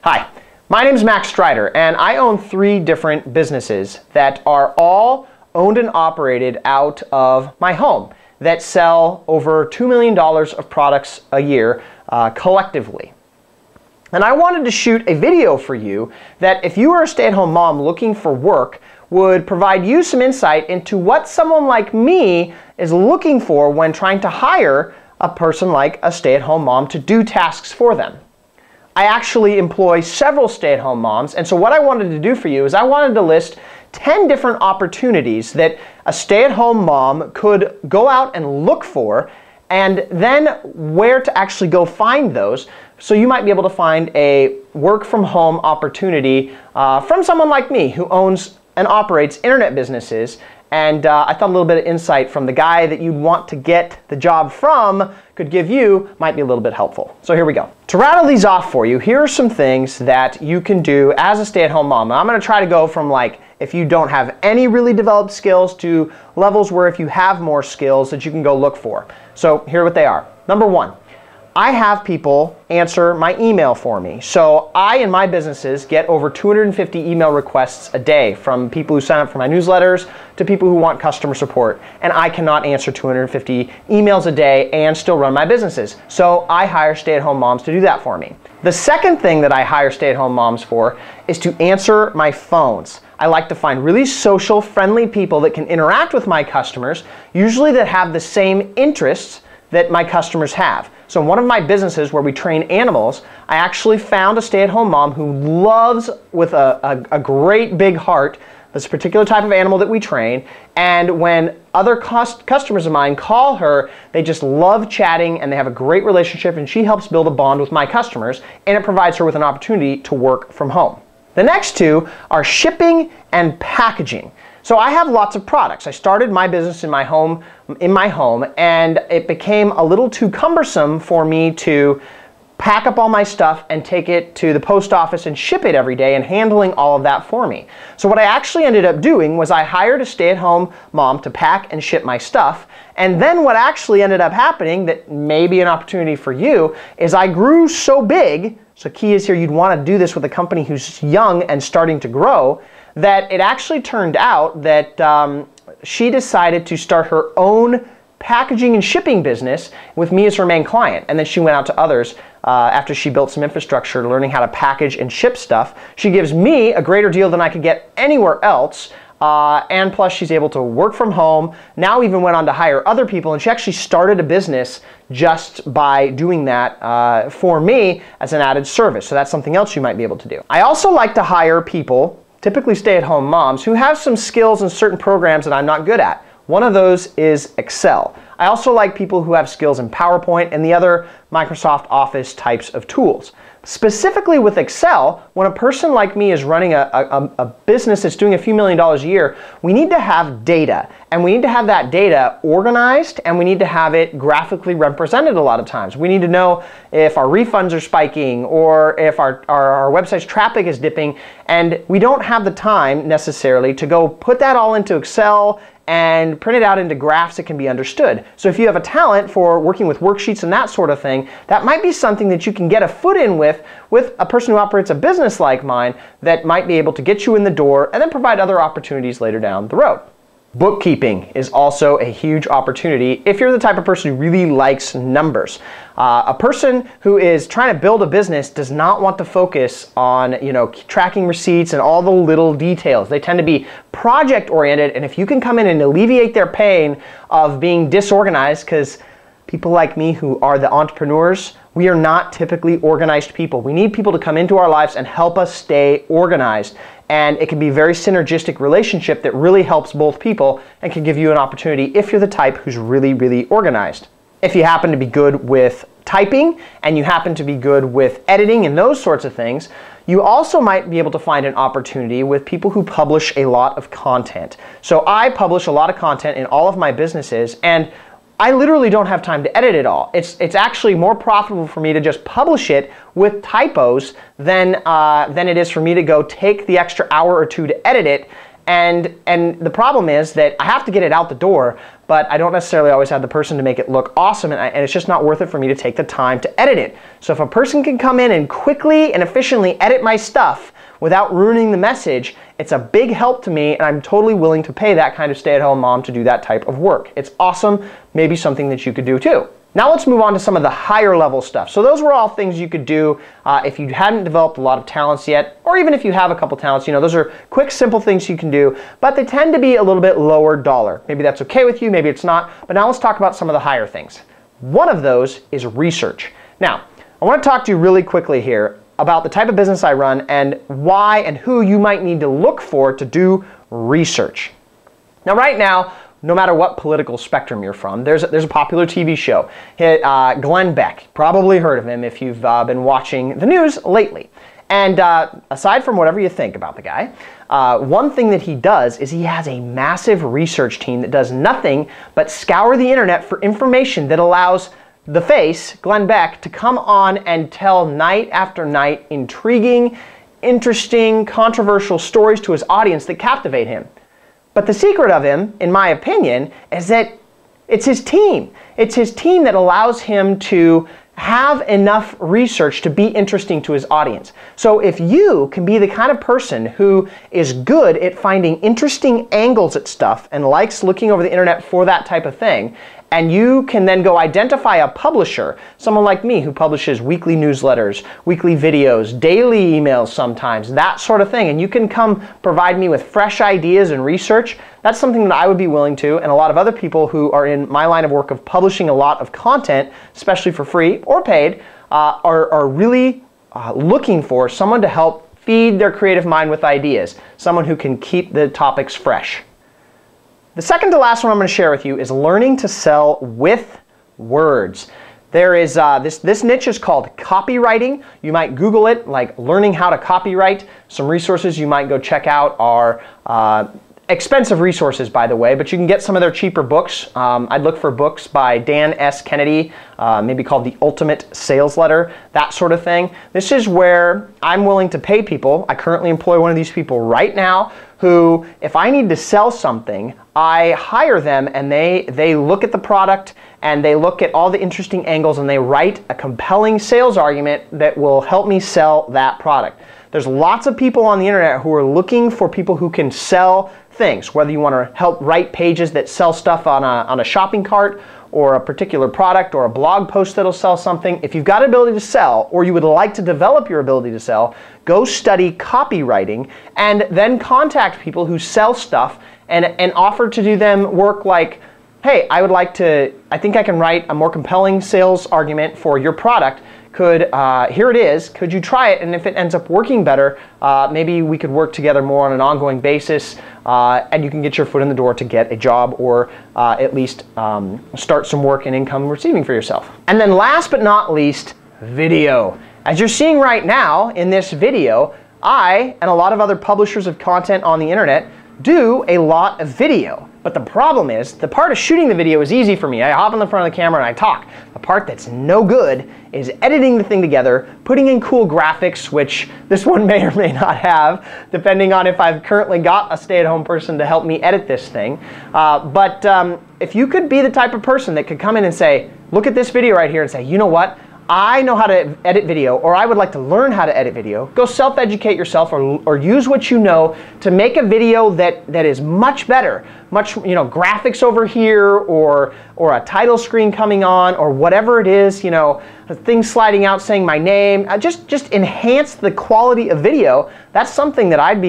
Hi, my name is Max Strider, and I own 3 different businesses that are all owned and operated out of my home that sell over $2 million of products a year collectively. And I wanted to shoot a video for you that, if you are a stay-at-home mom looking for work, would provide you some insight into what someone like me is looking for when trying to hire a person like a stay-at-home mom to do tasks for them. I actually employ several stay-at-home moms, and so what I wanted to do for you is I wanted to list 10 different opportunities that a stay-at-home mom could go out and look for, and then where to actually go find those, so you might be able to find a work-from-home opportunity from someone like me who owns and operates internet businesses. And I thought a little bit of insight from the guy that you'd want to get the job from could give you, might be a little bit helpful. So here we go. To rattle these off for you, here are some things that you can do as a stay-at-home mom. And I'm going to try to go from, like, if you don't have any really developed skills to levels where if you have more skills that you can go look for. So here are what they are. Number 1. I have people answer my email for me. So I, in my businesses, get over 250 email requests a day, from people who sign up for my newsletters to people who want customer support. And I cannot answer 250 emails a day and still run my businesses. So I hire stay-at-home moms to do that for me. The second thing that I hire stay-at-home moms for is to answer my phones. I like to find really social, friendly people that can interact with my customers, usually that have the same interests that my customers have. So in one of my businesses where we train animals, I actually found a stay-at-home mom who loves, with a great big heart, this particular type of animal that we train. And when other customers of mine call her, they just love chatting and they have a great relationship, and she helps build a bond with my customers, and it provides her with an opportunity to work from home. The next 2 are shipping and packaging. So I have lots of products. I started my business in my home, and it became a little too cumbersome for me to pack up all my stuff and take it to the post office and ship it every day, and handling all of that for me. So what I actually ended up doing was I hired a stay-at-home mom to pack and ship my stuff. And then what actually ended up happening, that may be an opportunity for you, is I grew so big, so key is here, you'd want to do this with a company who's young and starting to grow, that it actually turned out that she decided to start her own packaging and shipping business with me as her main client. And then she went out to others after she built some infrastructure learning how to package and ship stuff. She gives me a greater deal than I could get anywhere else. And plus she's able to work from home, now even went on to hire other people, and she actually started a business just by doing that for me as an added service. So that's something else you might be able to do. I also like to hire people, typically stay-at-home moms, who have some skills in certain programs that I'm not good at. One of those is Excel. I also like people who have skills in PowerPoint and the other Microsoft Office types of tools. Specifically with Excel, when a person like me is running a business that's doing a few $1 million a year, we need to have data. And we need to have that data organized, and we need to have it graphically represented a lot of times. We need to know if our refunds are spiking, or if our website's traffic is dipping, and we don't have the time necessarily to go put that all into Excel and print it out into graphs that can be understood. So if you have a talent for working with worksheets and that sort of thing, that might be something that you can get a foot in with a person who operates a business like mine, that might be able to get you in the door and then provide other opportunities later down the road. Bookkeeping is also a huge opportunity if you're the type of person who really likes numbers. A person who is trying to build a business does not want to focus on, tracking receipts and all the little details. They tend to be project oriented, and if you can come in and alleviate their pain of being disorganized, because people like me who are the entrepreneurs, we are not typically organized people. We need people to come into our lives and help us stay organized. And it can be a very synergistic relationship that really helps both people and can give you an opportunity if you're the type who's really, really organized. If you happen to be good with typing and you happen to be good with editing and those sorts of things, you also might be able to find an opportunity with people who publish a lot of content. So I publish a lot of content in all of my businesses, and I literally don't have time to edit it all. It's actually more profitable for me to just publish it with typos than it is for me to go take the extra hour or 2 to edit it And the problem is that I have to get it out the door, but I don't necessarily always have the person to make it look awesome, and it's just not worth it for me to take the time to edit it. So if a person can come in and quickly and efficiently edit my stuff without ruining the message, it's a big help to me, and I'm totally willing to pay that kind of stay-at-home mom to do that type of work. It's awesome, maybe something that you could do too. Now let's move on to some of the higher level stuff. So those were all things you could do if you hadn't developed a lot of talents yet, or even if you have a couple talents. You know, those are quick, simple things you can do, but they tend to be a little bit lower dollar. Maybe that's okay with you, maybe it's not, but now let's talk about some of the higher things. One of those is research. Now, I want to talk to you really quickly here about the type of business I run and why and who you might need to look for to do research. Now, right now, no matter what political spectrum you're from, there's a popular TV show, Glenn Beck. Probably heard of him if you've been watching the news lately. And aside from whatever you think about the guy, one thing that he does is he has a massive research team that does nothing but scour the internet for information that allows the face, Glenn Beck, to come on and tell night after night intriguing, interesting, controversial stories to his audience that captivate him. But the secret of him, in my opinion, is that it's his team. It's his team that allows him to have enough research to be interesting to his audience. So if you can be the kind of person who is good at finding interesting angles at stuff and likes looking over the internet for that type of thing, and you can then go identify a publisher, someone like me who publishes weekly newsletters, weekly videos, daily emails sometimes, that sort of thing, and you can come provide me with fresh ideas and research, that's something that I would be willing to, and a lot of other people who are in my line of work of publishing a lot of content, especially for free or paid, are really looking for someone to help feed their creative mind with ideas, someone who can keep the topics fresh. The second to last one I'm going to share with you is learning to sell with words. There is this niche is called copywriting. You might Google it, like learning how to copywrite. Some resources you might go check out are expensive resources, by the way, but you can get some of their cheaper books. I'd look for books by Dan S. Kennedy, maybe called The Ultimate Sales Letter, that sort of thing. This is where I'm willing to pay people. I currently employ one of these people right now who, if I need to sell something, I hire them and they look at the product and they look at all the interesting angles and they write a compelling sales argument that will help me sell that product. There's lots of people on the internet who are looking for people who can sell things, whether you want to help write pages that sell stuff on a shopping cart or a particular product or a blog post that'll sell something. If you've got ability to sell or you would like to develop your ability to sell, go study copywriting and then contact people who sell stuff and offer to do them work like, hey, I think I can write a more compelling sales argument for your product. Here it is, could you try it? And if it ends up working better, maybe we could work together more on an ongoing basis and you can get your foot in the door to get a job or at least start some work and income receiving for yourself. And then last but not least, video. As you're seeing right now in this video, I and a lot of other publishers of content on the internet do a lot of video. But the problem is, the part of shooting the video is easy for me. I hop on the front of the camera and I talk. The part that's no good is editing the thing together, putting in cool graphics, which this one may or may not have, depending on if I've currently got a stay-at-home person to help me edit this thing. But if you could be the type of person that could come in and say, look at this video right here and say, you know what? I know how to edit video, or I would like to learn how to edit video. Go self-educate yourself or use what you know to make a video that is much better. Graphics over here or a title screen coming on or whatever it is, things sliding out saying my name. Just enhance the quality of video. That's something that I'd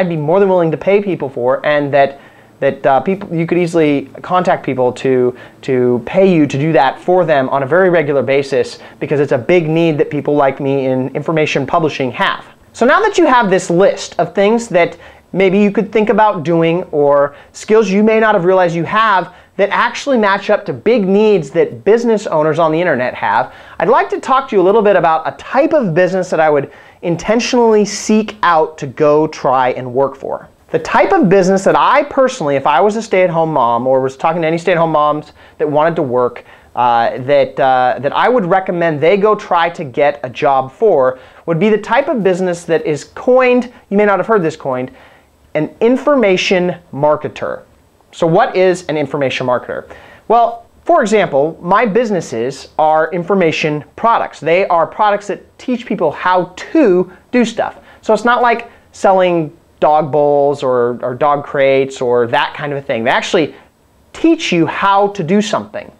be more than willing to pay people for, and that you could easily contact people to pay you to do that for them on a very regular basis, because it's a big need that people like me in information publishing have. So now that you have this list of things that maybe you could think about doing or skills you may not have realized you have that actually match up to big needs that business owners on the internet have, I'd like to talk to you a little bit about a type of business that I would intentionally seek out to go try and work for. The type of business that I personally, if I was a stay-at-home mom or was talking to any stay-at-home moms that wanted to work, that I would recommend they go try to get a job for, would be the type of business that is coined, you may not have heard this coined, an information marketer. So what is an information marketer? Well, for example, my businesses are information products. They are products that teach people how to do stuff. So it's not like selling dog bowls or dog crates or that kind of a thing. They actually teach you how to do something.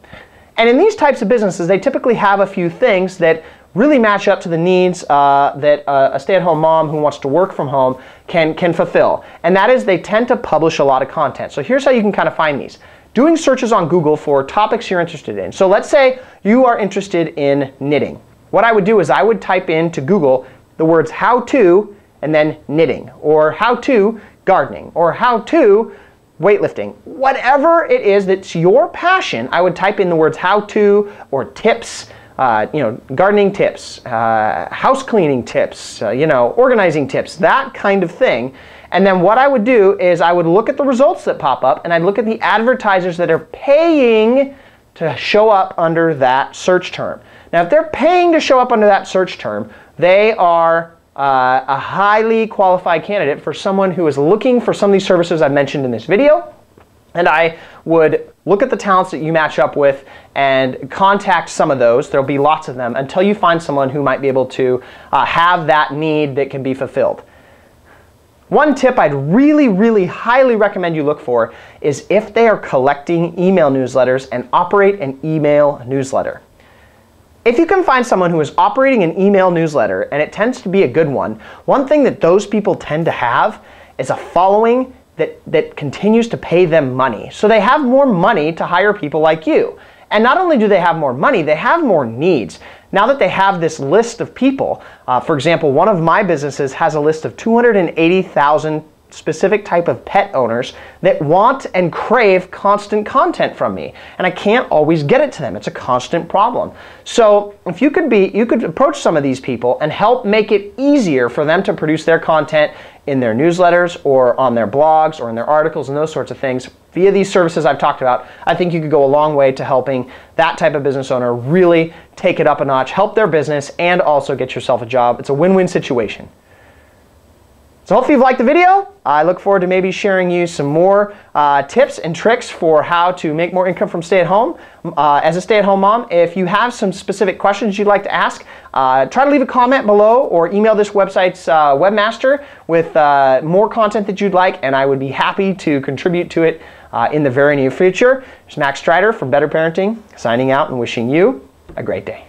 And in these types of businesses, they typically have a few things that really match up to the needs that a stay-at-home mom who wants to work from home can fulfill. And that is they tend to publish a lot of content. So here's how you can kind of find these. Doing searches on Google for topics you're interested in. So let's say you are interested in knitting. What I would do is I would type into Google the words how to and then knitting, or how to gardening, or how to weightlifting. Whatever it is that's your passion, I would type in the words how to or tips, gardening tips, house cleaning tips, organizing tips, that kind of thing. And then what I would do is I would look at the results that pop up, and I'd look at the advertisers that are paying to show up under that search term. Now, if they're paying to show up under that search term, they are a highly qualified candidate for someone who is looking for some of these services I've mentioned in this video. And I would look at the talents that you match up with and contact some of those. There'll be lots of them until you find someone who might be able to have that need that can be fulfilled. One tip I'd really, really highly recommend you look for is if they are collecting email newsletters and operate an email newsletter. If you can find someone who is operating an email newsletter, and it tends to be a good one thing that those people tend to have is a following that continues to pay them money. So they have more money to hire people like you. And not only do they have more money, they have more needs. Now that they have this list of people, for example, one of my businesses has a list of 280,000 specific type of pet owners that want and crave constant content from me, and I can't always get it to them. It's a constant problem. So if you could approach some of these people and help make it easier for them to produce their content in their newsletters or on their blogs or in their articles and those sorts of things via these services I've talked about, I think you could go a long way to helping that type of business owner really take it up a notch, help their business, and also get yourself a job. It's a win-win situation. So hopefully you've liked the video. I look forward to maybe sharing you some more tips and tricks for how to make more income from stay-at-home. As a stay-at-home mom, if you have some specific questions you'd like to ask, try to leave a comment below or email this website's webmaster with more content that you'd like, and I would be happy to contribute to it in the very near future. It's Max Strider from Better Parenting, signing out and wishing you a great day.